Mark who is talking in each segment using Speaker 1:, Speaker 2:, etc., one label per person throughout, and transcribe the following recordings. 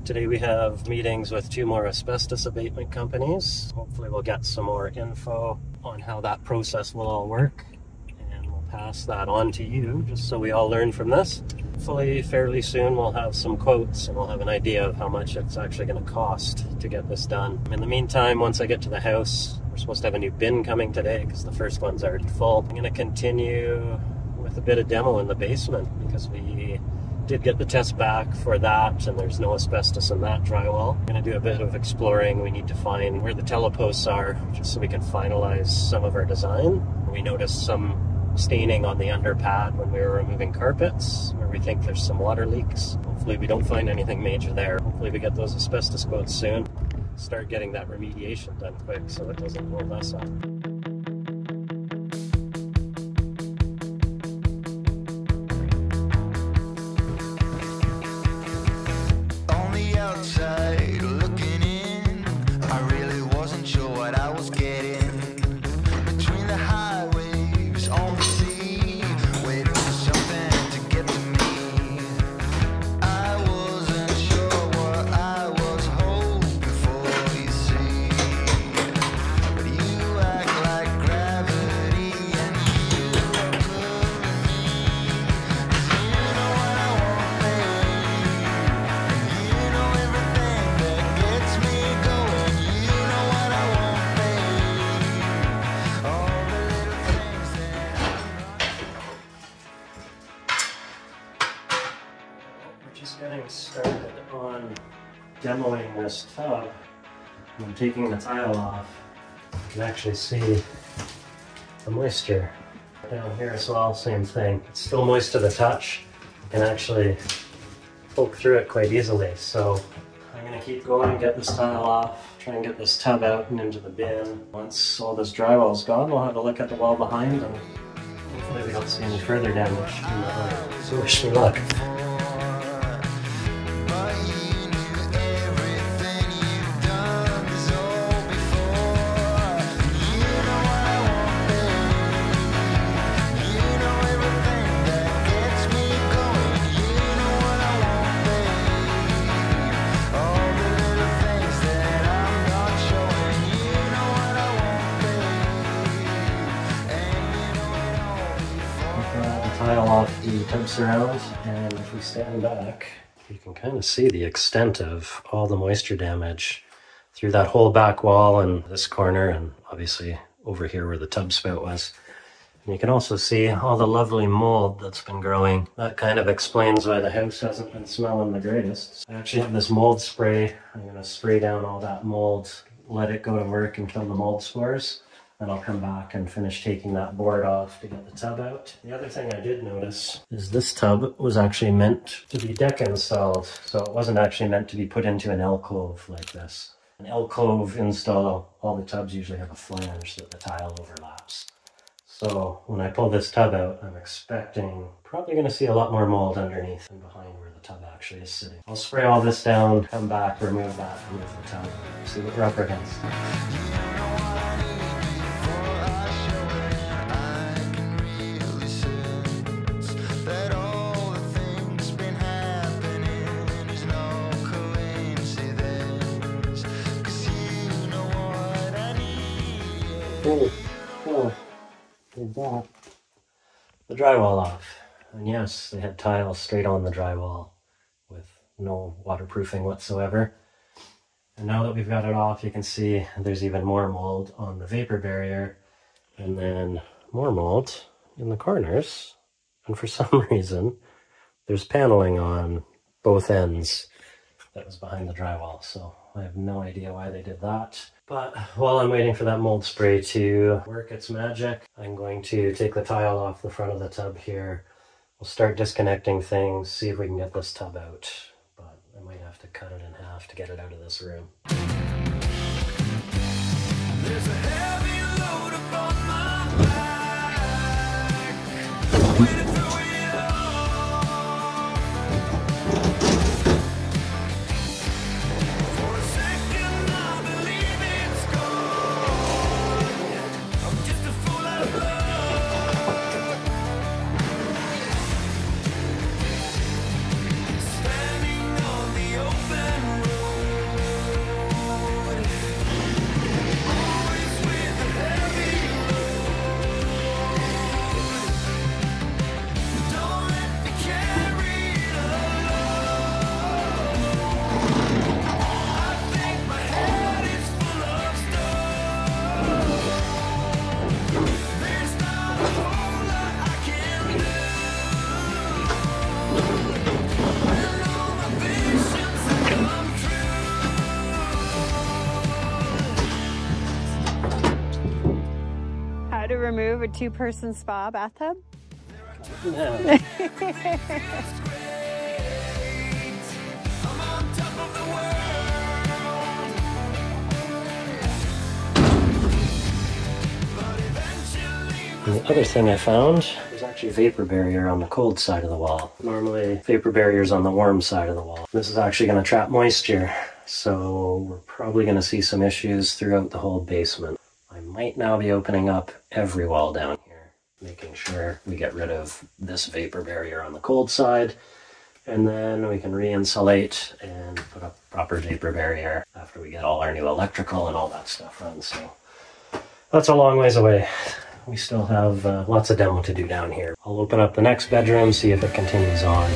Speaker 1: Today we have meetings with 2 more asbestos abatement companies. Hopefully we'll get some more info on how that process will all work, and we'll pass that on to you just so we all learn from this. Hopefully fairly soon we'll have some quotes and we'll have an idea of how much it's actually going to cost to get this done. In the meantime, once I get to the house, we're supposed to have a new bin coming today because the first one's already full. I'm going to continue with a bit of demo in the basement because we did get the test back for that and there's no asbestos in that drywall. I'm going to do a bit of exploring. We need to find where the teleposts are just so we can finalize some of our design. We noticed some staining on the underpad when we were removing carpets where we think there's some water leaks. Hopefully we don't find anything major there. Hopefully we get those asbestos quotes soon. Start getting that remediation done quick so it doesn't hold us up. Getting started on demoing this tub. I'm taking the tile off. You can actually see the moisture down here as well. Same thing. It's still moist to the touch. You can actually poke through it quite easily. So I'm going to keep going, get this tile off, try and get this tub out and into the bin. Once all this drywall's gone, we'll have a look at the wall behind and hopefully we don't see any further damage. So wish me luck. Tile off the tub surround, and if we stand back, you can kind of see the extent of all the moisture damage through that whole back wall and this corner, and obviously over here where the tub spout was. And you can also see all the lovely mold that's been growing. That kind of explains why the house hasn't been smelling the greatest. I actually have this mold spray. I'm going to spray down all that mold, let it go to work and kill the mold spores. Then I'll come back and finish taking that board off to get the tub out. The other thing I did notice is this tub was actually meant to be deck installed. So it wasn't actually meant to be put into an alcove like this. An alcove install, all the tubs usually have a flange that the tile overlaps. So when I pull this tub out, I'm expecting probably going to see a lot more mold underneath and behind where the tub actually is sitting. I'll spray all this down, come back, remove that, remove the tub, see what we're up against. Did that. The drywall off. And yes, they had tiles straight on the drywall with no waterproofing whatsoever. And now that we've got it off, you can see there's even more mold on the vapor barrier and then more mold in the corners. And for some reason, there's paneling on both ends that was behind the drywall. So I have no idea why they did that. But while I'm waiting for that mold spray to work its magic, I'm going to take the tile off the front of the tub here. We'll start disconnecting things, see if we can get this tub out. But I might have to cut it in half to get it out of this room. There's a heavy load upon my back. Waiting through it all. For a second I believe it's gone. I'm just a fool out of love. Standing on the open road.
Speaker 2: remove a two-person spa bathtub?
Speaker 1: Yeah. And the other thing I found was actually a vapor barrier on the cold side of the wall. Normally, vapor barriers on the warm side of the wall. This is actually going to trap moisture, so we're probably going to see some issues throughout the whole basement. I might now be opening up every wall down here, making sure we get rid of this vapor barrier on the cold side, and then we can re-insulate and put up proper vapor barrier after we get all our new electrical and all that stuff run. So that's a long ways away. We still have lots of demo to do down here. I'll open up the next bedroom, see if it continues on.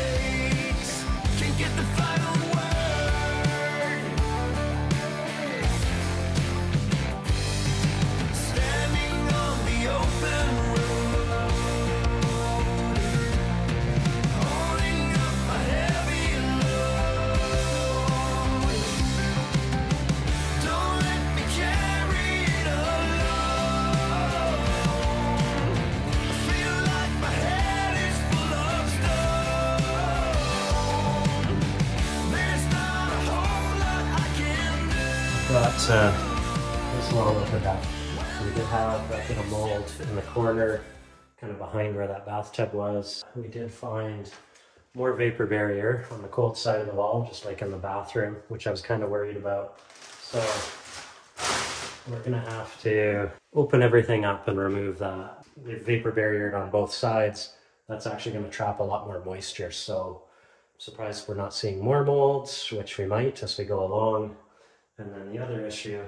Speaker 1: But this wall opened up. So we did have a bit of mold in the corner, kind of behind where that bathtub was. We did find more vapor barrier on the cold side of the wall, just like in the bathroom, which I was kind of worried about. So we're gonna have to open everything up and remove that. The vapor barrier on both sides, that's actually gonna trap a lot more moisture. So I'm surprised we're not seeing more molds, which we might as we go along. And then the other issue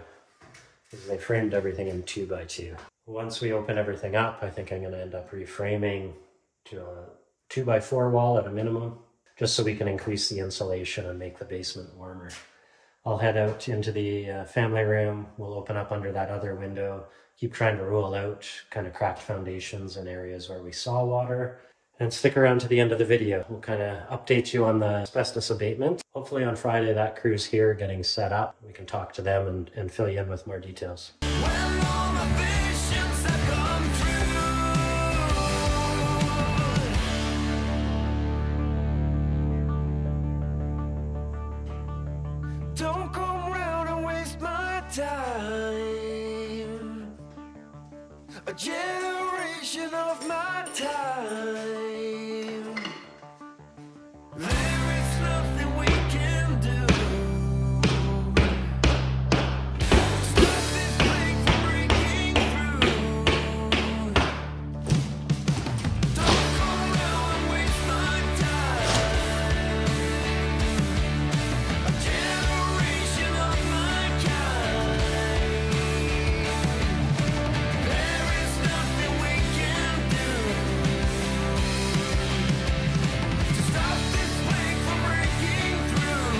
Speaker 1: is they framed everything in 2x2. Once we open everything up, I think I'm going to end up reframing to a 2x4 wall at a minimum, just so we can increase the insulation and make the basement warmer. I'll head out into the family room. We'll open up under that other window, keep trying to rule out kind of cracked foundations in areas where we saw water. And stick around to the end of the video. We'll kind of update you on the asbestos abatement. Hopefully on Friday that crew's here getting set up. We can talk to them and fill you in with more details.
Speaker 3: Don't come round and waste my time. A generation of my time. There is nothing we can do. Stop this plague from breaking through. Don't come around and waste my time. A generation of my kind. There is nothing we can do. Stop this plague from breaking through.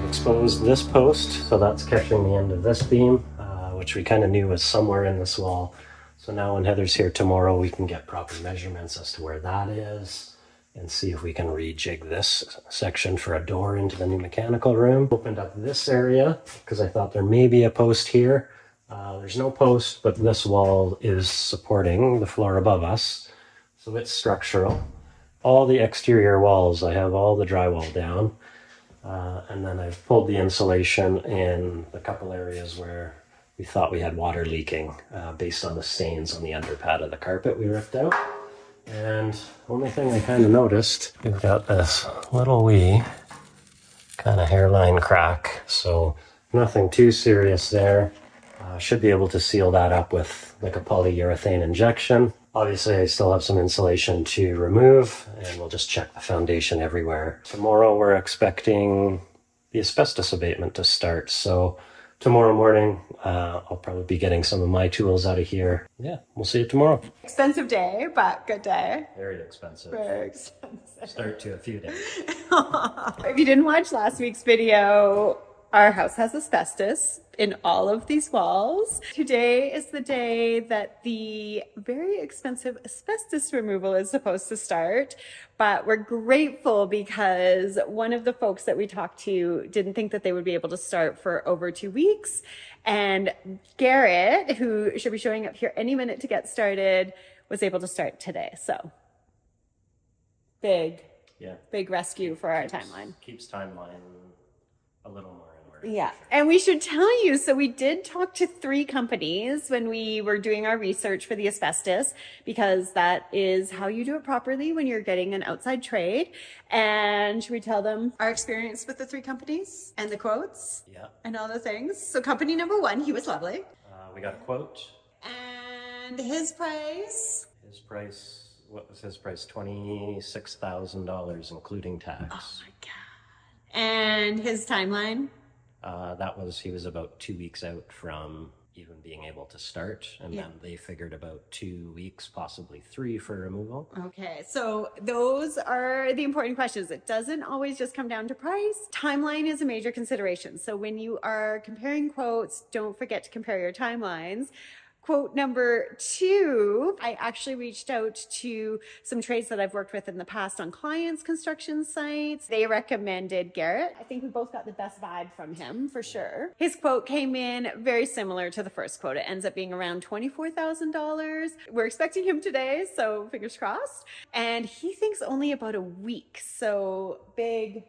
Speaker 1: Exposed this post, so that's catching the end of this beam, which we kind of knew was somewhere in this wall. So now when Heather's here tomorrow, we can get proper measurements as to where that is and see if we can rejig this section for a door into the new mechanical room. Opened up this area because I thought there may be a post here. There's no post, but this wall is supporting the floor above us, so it's structural. All the exterior walls, I have all the drywall down. And then I've pulled the insulation in a couple areas where we thought we had water leaking based on the stains on the underpad of the carpet we ripped out. And only thing I kind of noticed, we've got this little wee kind of hairline crack. So nothing too serious there. Should be able to seal that up with like a polyurethane injection. Obviously, I still have some insulation to remove, and we'll just check the foundation everywhere. Tomorrow, we're expecting the asbestos abatement to start. So tomorrow morning, I'll probably be getting some of my tools out of here. Yeah, we'll see you tomorrow.
Speaker 2: Expensive day, but good day.
Speaker 1: Very expensive.
Speaker 2: Very expensive.
Speaker 1: Start to a few days.
Speaker 2: If you didn't watch last week's video, our house has asbestos in all of these walls. Today is the day that the very expensive asbestos removal is supposed to start, but we're grateful because one of the folks that we talked to didn't think that they would be able to start for over 2 weeks. And Garrett, who should be showing up here any minute to get started, was able to start today. So big rescue for our timeline.
Speaker 1: Keeps timeline a little more.
Speaker 2: Yeah. And we should tell you, so we did talk to 3 companies when we were doing our research for the asbestos, because that is how you do it properly when you're getting an outside trade. And should we tell them our experience with the 3 companies and the quotes?
Speaker 1: Yeah.
Speaker 2: And all the things. So company number 1, he was lovely.
Speaker 1: We got a quote.
Speaker 2: And his price?
Speaker 1: His price, what was his price? $26,000, including tax.
Speaker 2: Oh my God. And his timeline?
Speaker 1: He was about 2 weeks out from even being able to start. And then they figured about 2 weeks, possibly 3 for removal.
Speaker 2: Okay, so those are the important questions. It doesn't always just come down to price. Timeline is a major consideration. So when you are comparing quotes, don't forget to compare your timelines. Quote number 2, I actually reached out to some trades that I've worked with in the past on clients' construction sites. They recommended Garrett. I think we both got the best vibe from him for sure. His quote came in very similar to the first quote. It ends up being around $24,000. We're expecting him today, so fingers crossed. And he thinks only about a week. So big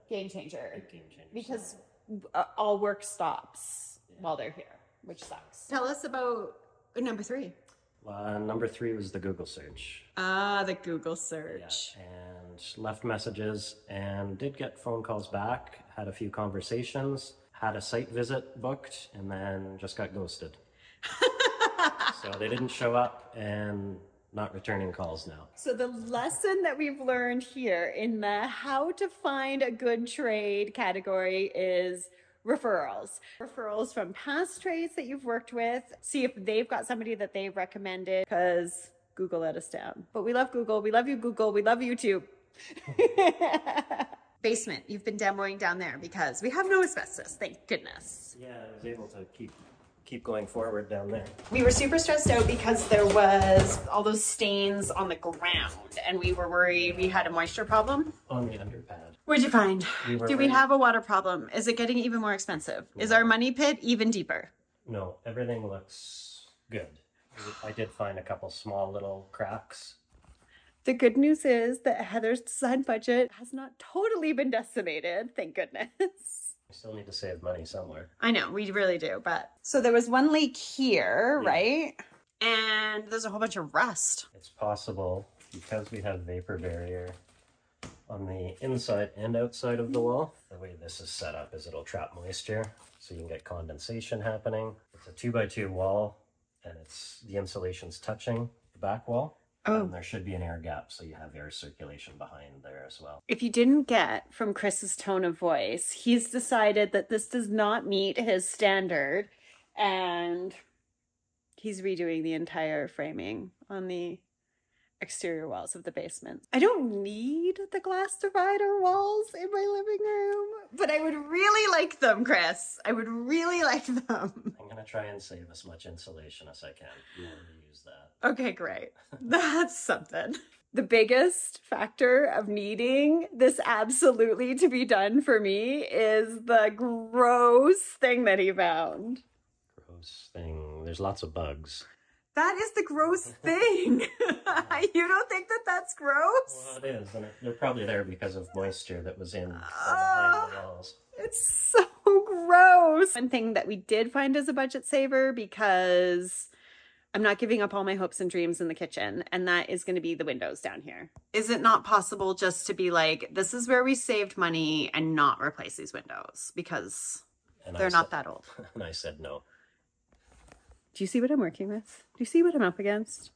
Speaker 2: game changer.
Speaker 1: Big game changer.
Speaker 2: Because all work stops while they're here, which sucks. Tell us about number 3.
Speaker 1: Number 3 was the Google search.
Speaker 2: Ah, the Google search.
Speaker 1: Yeah, and left messages and did get phone calls back, had a few conversations, had a site visit booked, and then just got ghosted. So they didn't show up and not returning calls now.
Speaker 2: So the lesson that we've learned here in the how to find a good trade category is referrals. Referrals from past trades that you've worked with. See if they've got somebody that they've recommended, because Google let us down. But we love Google. We love you, Google. We love YouTube. Basement. You've been demoing down there because we have no asbestos. Thank goodness.
Speaker 1: Yeah, I was able to keep going forward down there.
Speaker 2: We were super stressed out because there was all those stains on the ground and we were worried we had a moisture problem.
Speaker 1: On the underpad.
Speaker 2: What'd you find? Do we have a water problem? Is it getting even more expensive? No. Is our money pit even deeper?
Speaker 1: No, everything looks good. I did find a couple small little cracks.
Speaker 2: The good news is that Heather's design budget has not totally been decimated, thank goodness.
Speaker 1: We still need to save money somewhere.
Speaker 2: I know, we really do, but... So there was one leak here, right? And there's a whole bunch of rust.
Speaker 1: It's possible, because we have vapor barrier on the inside and outside of the wall. The way this is set up is it'll trap moisture, so you can get condensation happening. It's a 2x2 wall, and the insulation's touching the back wall. Oh. And there should be an air gap, so you have air circulation behind there as well.
Speaker 2: If you didn't get from Chris's tone of voice, he's decided that this does not meet his standard, and he's redoing the entire framing on the exterior walls of the basement. I don't need the glass divider walls in my living room, but I would really like them, Chris. I would really like them.
Speaker 1: I'm gonna try and save as much insulation as I can. You want to use that.
Speaker 2: Okay, great. That's something. The biggest factor of needing this absolutely to be done for me is the gross thing that he found.
Speaker 1: Gross thing. There's lots of bugs.
Speaker 2: That is the gross thing. You don't think that that's gross?
Speaker 1: Well, it is. And they're probably there because of moisture that was in behind the walls.
Speaker 2: It's so gross. One thing that we did find as a budget saver, because I'm not giving up all my hopes and dreams in the kitchen, and that is going to be the windows down here. Is it not possible just to be like, this is where we saved money and not replace these windows because they're not that old?
Speaker 1: And I said no.
Speaker 2: Do you see what I'm working with? Do you see what I'm up against?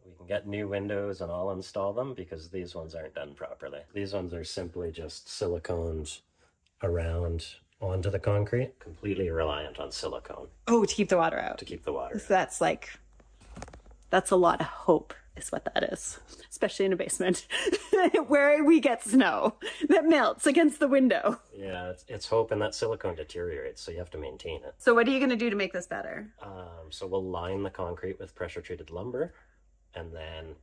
Speaker 1: we can get new windows and I'll install them because these ones aren't done properly. These ones are simply just silicones around onto the concrete, completely reliant on silicone
Speaker 2: Oh, to keep the water out.
Speaker 1: to keep the water.
Speaker 2: So that's a lot of hope is what that is, especially in a basement where we get snow that melts against the window.
Speaker 1: Yeah, it's hoping that silicone deteriorates, so you have to maintain it.
Speaker 2: So what are you going to do to make this better?
Speaker 1: So we'll line the concrete with pressure-treated lumber, and then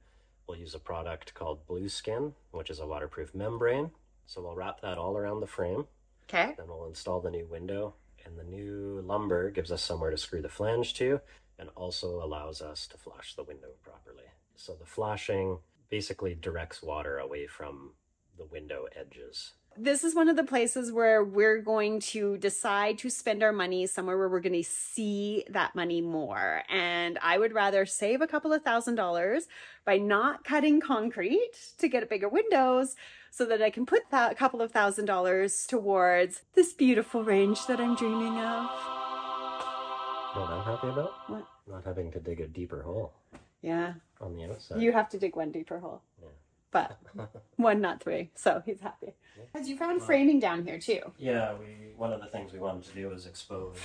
Speaker 1: we'll use a product called Blue Skin, which is a waterproof membrane. So we'll wrap that all around the frame.
Speaker 2: Okay.
Speaker 1: Then we'll install the new window, and the new lumber gives us somewhere to screw the flange to, and also allows us to flash the window properly. So the flashing basically directs water away from the window edges.
Speaker 2: This is one of the places where we're going to decide to spend our money somewhere where we're going to see that money more. And I would rather save a couple of $1,000s by not cutting concrete to get bigger windows so that I can put that couple of $1,000s towards this beautiful range that I'm dreaming of.
Speaker 1: You know what I'm happy about?
Speaker 2: What?
Speaker 1: Not having to dig a deeper hole
Speaker 2: Yeah.
Speaker 1: on the outside.
Speaker 2: You have to dig one deeper hole.
Speaker 1: Yeah.
Speaker 2: But one, not three. So he's happy. Because you found framing down here too.
Speaker 1: Yeah, one of the things we wanted to do was expose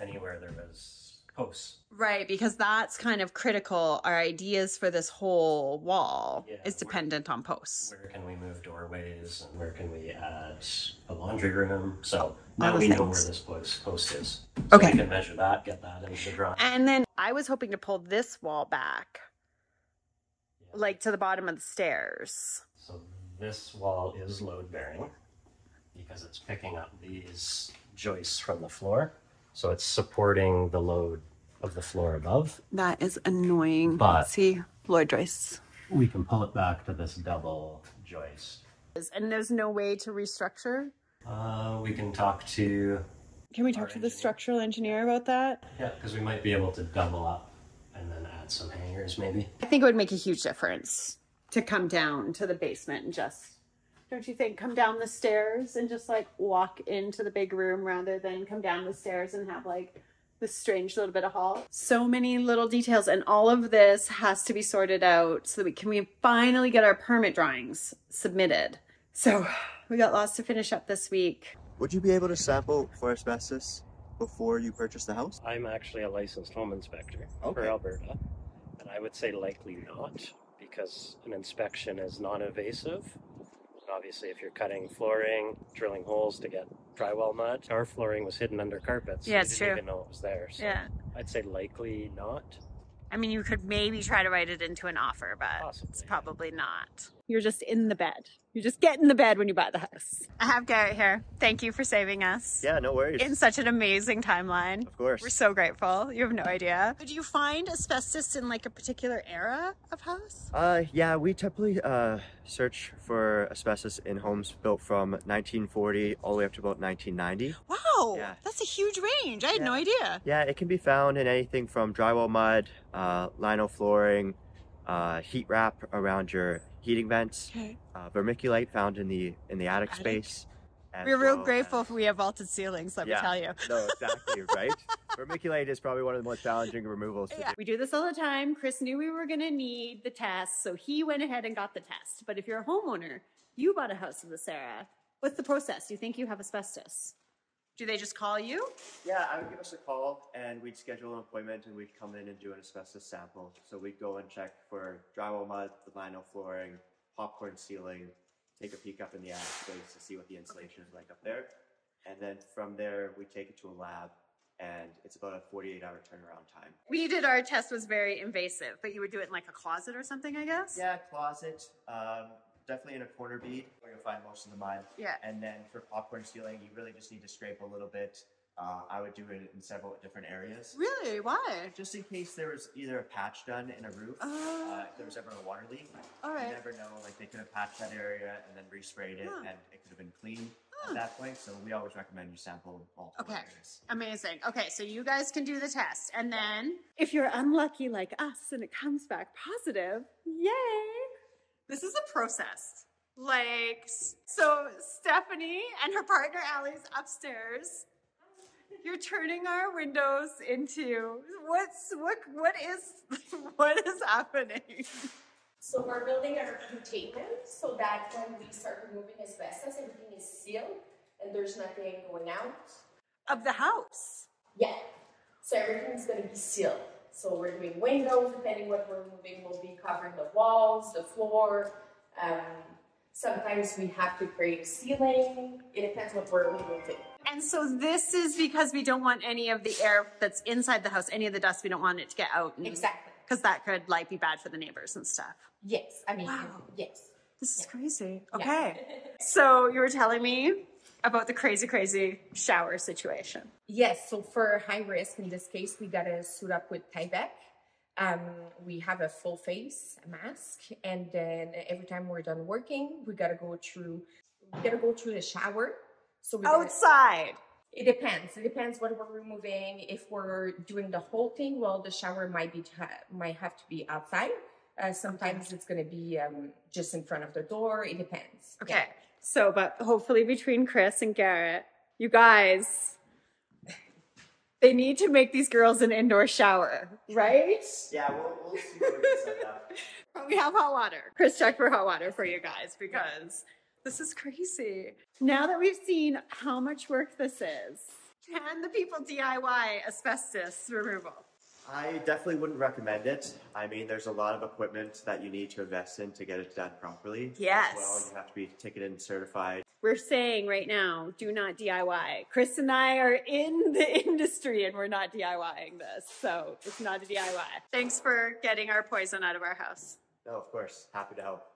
Speaker 1: anywhere there was posts.
Speaker 2: Right, because that's kind of critical. Our ideas for this whole wall is dependent on posts.
Speaker 1: Where can we move doorways and where can we add a laundry room? So
Speaker 2: All
Speaker 1: now
Speaker 2: those
Speaker 1: we know
Speaker 2: things.
Speaker 1: where this post is. So
Speaker 2: Okay.
Speaker 1: we can measure that, get that into the drawing.
Speaker 2: And then I was hoping to pull this wall back, like to the bottom of the stairs.
Speaker 1: So this wall is load bearing because it's picking up these joists from the floor. So it's supporting the load of the floor above.
Speaker 2: That is annoying.
Speaker 1: But-
Speaker 2: See, floor joists.
Speaker 1: We can pull it back to this double joist.
Speaker 2: And there's no way to restructure?
Speaker 1: We can talk to,
Speaker 2: Can we talk to the structural engineer about that?
Speaker 1: yeah, because we might be able to double up and then add some hangers maybe.
Speaker 2: I think it would make a huge difference to come down to the basement and just, don't you think, come down the stairs and just like walk into the big room rather than come down the stairs and have like this strange little bit of hall. So many little details, and all of this has to be sorted out so that we finally get our permit drawings submitted. So we got lots to finish up this week.
Speaker 4: Would you be able to sample for asbestos before you purchase the house?
Speaker 1: I'm actually a licensed home inspector for
Speaker 4: Okay.
Speaker 1: Alberta, and I would say likely not, because an inspection is non-invasive. Obviously, if you're cutting flooring, drilling holes to get drywall mud, our flooring was hidden under carpets.
Speaker 2: Yeah,
Speaker 1: We
Speaker 2: it's
Speaker 1: didn't
Speaker 2: true.
Speaker 1: even know it was there. So
Speaker 2: Yeah.
Speaker 1: I'd say likely not.
Speaker 2: I mean, you could maybe try to write it into an offer, but
Speaker 1: Possibly,
Speaker 2: it's
Speaker 1: yeah.
Speaker 2: probably not. You're just in the bed. You just get in the bed when you buy the house. I have Garrett here. Thank you for saving us.
Speaker 4: Yeah, no worries.
Speaker 2: In such an amazing timeline.
Speaker 4: Of course.
Speaker 2: We're so grateful. You have no idea. Do you find asbestos in like a particular era of house?
Speaker 4: Yeah, we typically search for asbestos in homes built from 1940 all the way up to about 1990.
Speaker 2: Wow,
Speaker 4: Yeah.
Speaker 2: that's a huge range. I had no
Speaker 4: Yeah.
Speaker 2: idea.
Speaker 4: Yeah, it can be found in anything from drywall mud, lino flooring, heat wrap around your heating vents,
Speaker 2: Okay.
Speaker 4: vermiculite found in the attic space. as
Speaker 2: We're real
Speaker 4: well
Speaker 2: grateful
Speaker 4: as-
Speaker 2: we have vaulted ceilings, let me
Speaker 4: Yeah.
Speaker 2: tell you.
Speaker 4: No, exactly, right? Vermiculite is probably one of the most challenging removals to do.
Speaker 2: We do this all the time. Chris knew we were going to need the test, so he went ahead and got the test. But if you're a homeowner, you bought a house with the Sarah. What's the process? Do you think you have asbestos? Do they just call you?
Speaker 4: Yeah, I would give us a call and we'd schedule an appointment and we'd come in and do an asbestos sample. So we'd go and check for drywall mud, the vinyl flooring, popcorn ceiling, take a peek up in the attic space to see what the insulation is like up there. And then from there, we take it to a lab and it's about a 48-hour turnaround time.
Speaker 2: We did our test was very invasive, but you would do it in like a closet or something, I guess?
Speaker 4: Yeah, closet, definitely in a corner bead where you'll find most of the mud.
Speaker 2: Yeah.
Speaker 4: And then for popcorn ceiling, you really just need to scrape a little bit. I would do it in several different areas.
Speaker 2: Really? Why?
Speaker 4: Just in case there was either a patch done in a roof, if there was ever a water leak.
Speaker 2: All right.
Speaker 4: You never know, like they could have patched that area and then resprayed it and it could have been clean at that point. So we always recommend you sample multiple
Speaker 2: Okay.
Speaker 4: areas.
Speaker 2: Amazing. Okay, so you guys can do the test. And then if you're unlucky like us and it comes back positive, yay! This is a process. Like, so Stephanie and her partner Allie's upstairs. you're turning our windows into what is happening?
Speaker 5: So we're building a containment so that when we start removing asbestos, everything is sealed and there's nothing going out.
Speaker 2: Of the house.
Speaker 5: Yeah. So everything's going to be sealed. So we're doing windows, depending what we're moving, we'll be covering the walls, the floor. Sometimes we have to create a ceiling. It depends what we're moving.
Speaker 2: And so this is because we don't want any of the air that's inside the house, any of the dust, we don't want it to get out.
Speaker 5: Exactly.
Speaker 2: Because that could like be bad for the neighbors and stuff.
Speaker 5: Yes. I mean,
Speaker 2: Wow.
Speaker 5: yes.
Speaker 2: This is crazy. Okay. So you were telling me about the crazy shower situation.
Speaker 5: Yes. So for high risk, in this case, we got to suit up with Tyvek. We have a full face mask, and then every time we're done working, we got to go through the shower. So we
Speaker 2: Outside.
Speaker 5: It depends. It depends what we're removing. If we're doing the whole thing, well, the shower might have to be outside. Sometimes it's going to be just in front of the door. It depends.
Speaker 2: Okay.
Speaker 5: Yeah.
Speaker 2: So, but hopefully between Chris and Garrett, you guys, they need to make these girls an indoor shower, right?
Speaker 4: Yeah, we'll see what we can set up.
Speaker 2: We have hot water. Chris checked for hot water for you guys because this is crazy. Now that we've seen how much work this is, can the people DIY asbestos removal?
Speaker 4: I definitely wouldn't recommend it. I mean, there's a lot of equipment that you need to invest in to get it done properly.
Speaker 2: Yes.
Speaker 4: As well, you have to be ticketed and certified.
Speaker 2: We're saying right now, do not DIY. Chris and I are in the industry and we're not DIYing this. So it's not a DIY. Thanks for getting our poison out of our house.
Speaker 4: No, of course. Happy to help.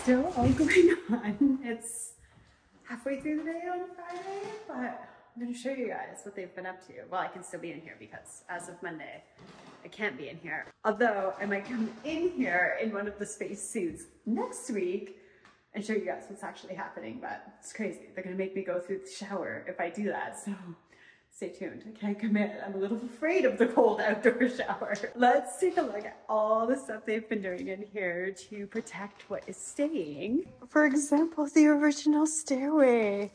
Speaker 2: Still all going on. It's halfway through the day on Friday, but I'm going to show you guys what they've been up to. Well, I can still be in here because as of Monday, I can't be in here. Although I might come in here in one of the space suits next week and show you guys what's actually happening, but it's crazy. They're going to make me go through the shower if I do that, so stay tuned. I can't commit. I'm a little afraid of the cold outdoor shower. Let's take a look at all the stuff they've been doing in here to protect what is staying. For example, the original stairway.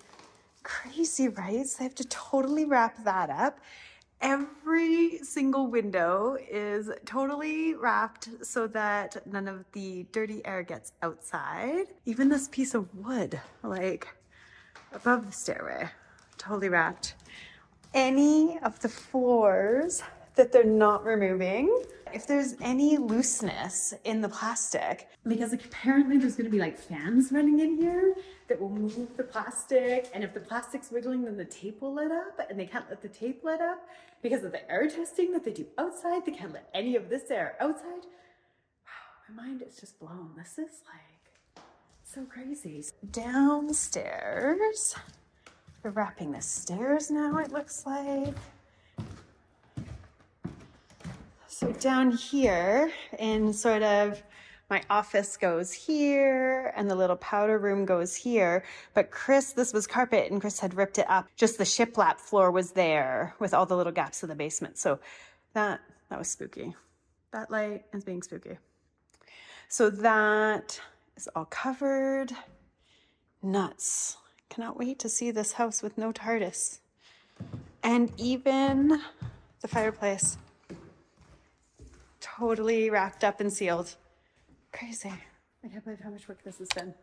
Speaker 2: Crazy, right? So I have to totally wrap that up. Every single window is totally wrapped so that none of the dirty air gets outside. Even this piece of wood, like above the stairway, totally wrapped. Any of the floors that they're not removing, if there's any looseness in the plastic, because apparently there's going to be like fans running in here that will move the plastic, and if the plastic's wiggling, then the tape will let up, and they can't let the tape let up because of the air testing that they do outside. They can't let any of this air outside. Wow, my mind is just blown. This is like so crazy. Downstairs, we're wrapping the stairs now, it looks like. So down here in sort of my office goes here and the little powder room goes here. But Chris, this was carpet and Chris had ripped it up. Just the shiplap floor was there with all the little gaps in the basement. So that was spooky. That light is being spooky. So that is all covered. Nuts. Cannot wait to see this house with no TARDIS. And even the fireplace. Totally wrapped up and sealed. Crazy. I can't believe how much work this has been.